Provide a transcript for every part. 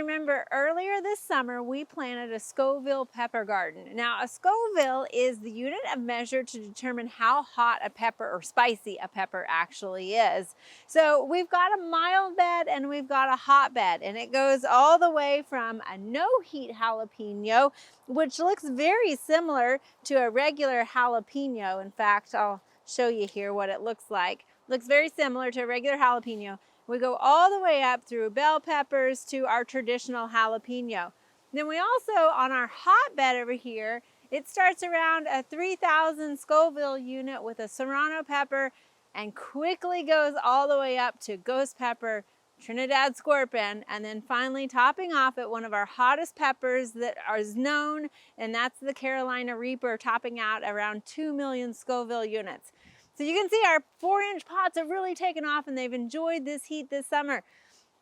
remember earlier this summer, we planted a Scoville pepper garden. Now, a Scoville is the unit of measure to determine how hot a pepper or spicy a pepper actually is. So we've got a mild bed and we've got a hot bed, and it goes all the way from a no-heat jalapeno, which looks very similar to a regular jalapeno. In fact, I'll show you here what it looks like. Looks very similar to a regular jalapeno. We go all the way up through bell peppers to our traditional jalapeno. Then we also, on our hotbed over here, it starts around a 3,000 Scoville unit with a serrano pepper and quickly goes all the way up to ghost pepper, Trinidad scorpion, and then finally topping off at one of our hottest peppers that is known, and that's the Carolina Reaper, topping out around 2 million Scoville units. So you can see our 4-inch pots have really taken off and they've enjoyed this heat this summer.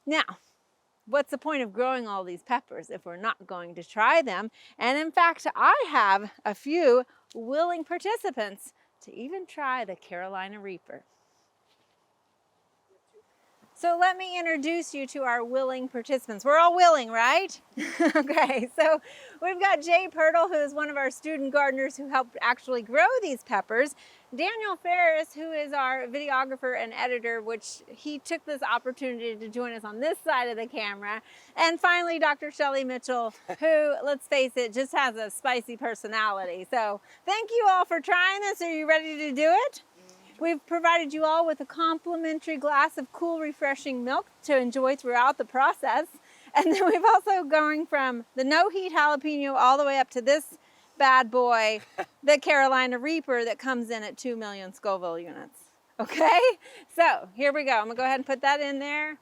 Now, what's the point of growing all these peppers if we're not going to try them? And in fact, I have a few willing participants to even try the Carolina Reaper. So let me introduce you to our willing participants. We're all willing, right? Okay, so we've got Jay Pirtle, who is one of our student gardeners who helped actually grow these peppers. Daniel Ferris, who is our videographer and editor, which he took this opportunity to join us on this side of the camera. And finally, Dr. Shelley Mitchell, who, let's face it, just has a spicy personality. So thank you all for trying this. Are you ready to do it? We've provided you all with a complimentary glass of cool, refreshing milk to enjoy throughout the process. And then we've also going from the no-heat jalapeno all the way up to this bad boy, the Carolina Reaper, that comes in at 2 million Scoville units. Okay, so here we go. I'm gonna go ahead and put that in there.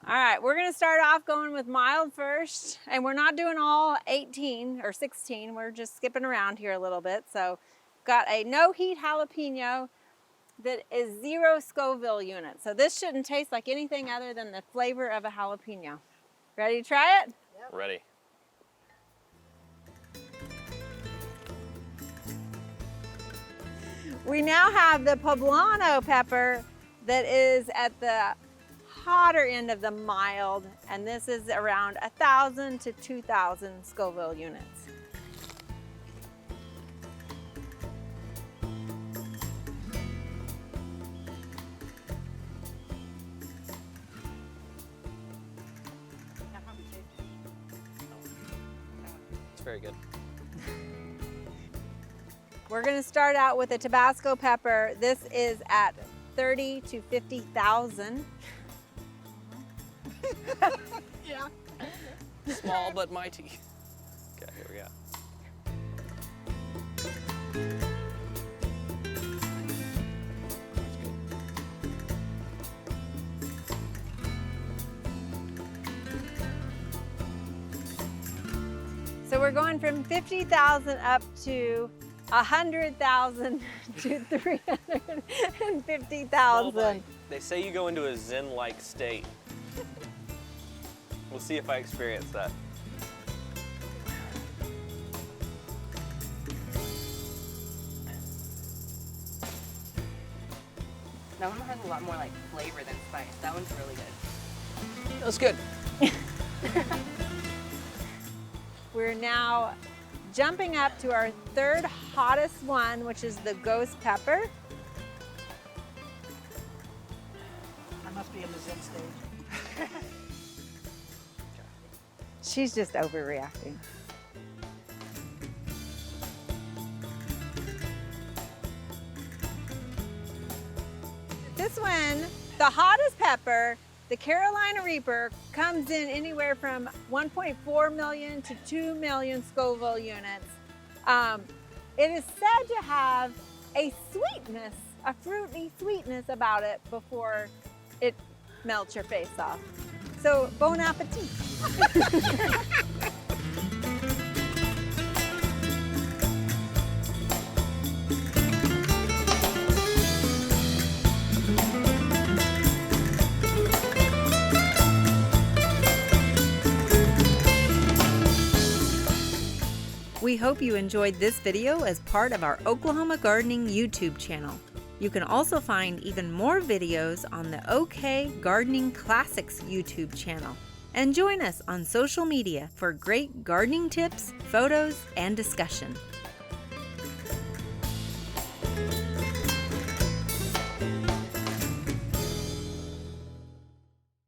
All right, we're gonna start off going with mild first, and we're not doing all 18 or 16. We're just skipping around here a little bit. So got a no-heat jalapeno that is 0 Scoville units. So this shouldn't taste like anything other than the flavor of a jalapeno. Ready to try it? Yep. Ready. We now have the poblano pepper that is at the hotter end of the mild, and this is around 1,000 to 2,000 Scoville units. It's very good. We're going to start out with a Tabasco pepper. This is at 30 to 50,000. Yeah. Small but mighty. Okay, here we go. So we're going from 50,000 up to 100,000 to 350,000. They say you go into a zen-like state. We'll see if I experience that. That one has a lot more like flavor than spice. That one's really good. That was good. We're now jumping up to our third hottest one, which is the ghost pepper. I must be in the zen stage. She's just overreacting. This one, the hottest pepper, the Carolina Reaper, comes in anywhere from 1.4 million to 2 million Scoville units. It is said to have a sweetness, a fruity sweetness about it before it melts your face off. So, bon appetit. We hope you enjoyed this video as part of our Oklahoma Gardening YouTube channel. You can also find even more videos on the OK Gardening Classics YouTube channel. and join us on social media for great gardening tips, photos, and discussion.